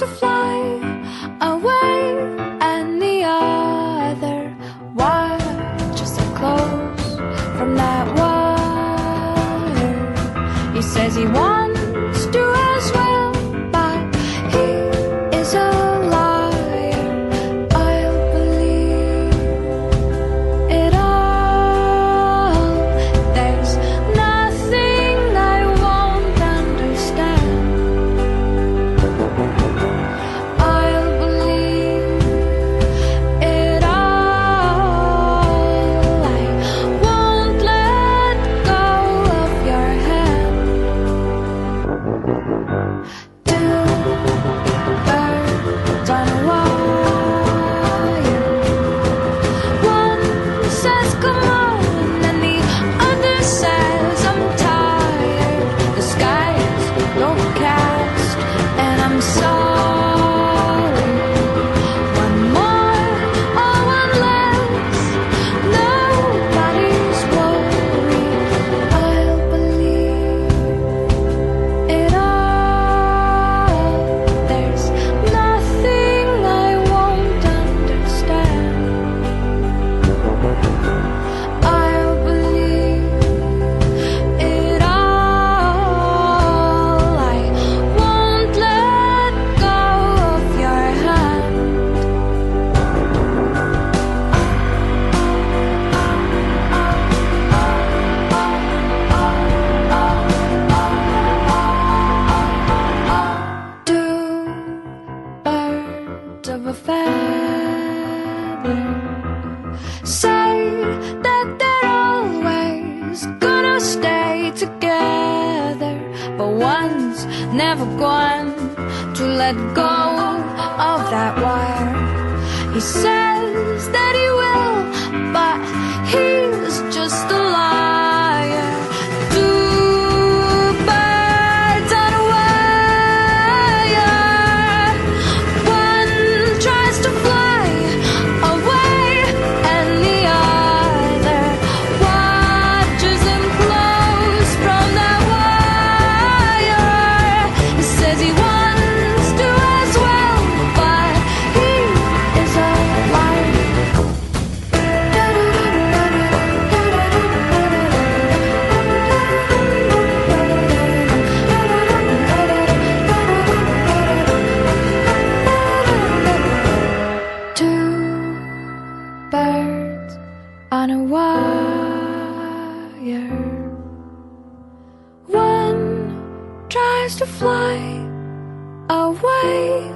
to fly away, and the other watches so close from that wire. He says he wants to as well, but he is a liar. I'll believe it all. There's nothing I won't understand. I'll believe it all. I won't let go of your hand. Two birds on a wire. One says come on, and the other says I'm tired. The sky's overcast, and I'm sorry. One more or one less, nobody's worried. I'll believe it all. There's nothing I won't understand. I'll believe it all. I won't let go of your hand. Two birds of a feather say that they're always gonna stay together, but one's never going to let go of that wire. He says that he will, but he's just a liar. Two birds on a wire. One tries to fly away, and the other watches him close from that wire. He says he wants to as well, but he is a liar. Two birds on a wire. One tries to fly away,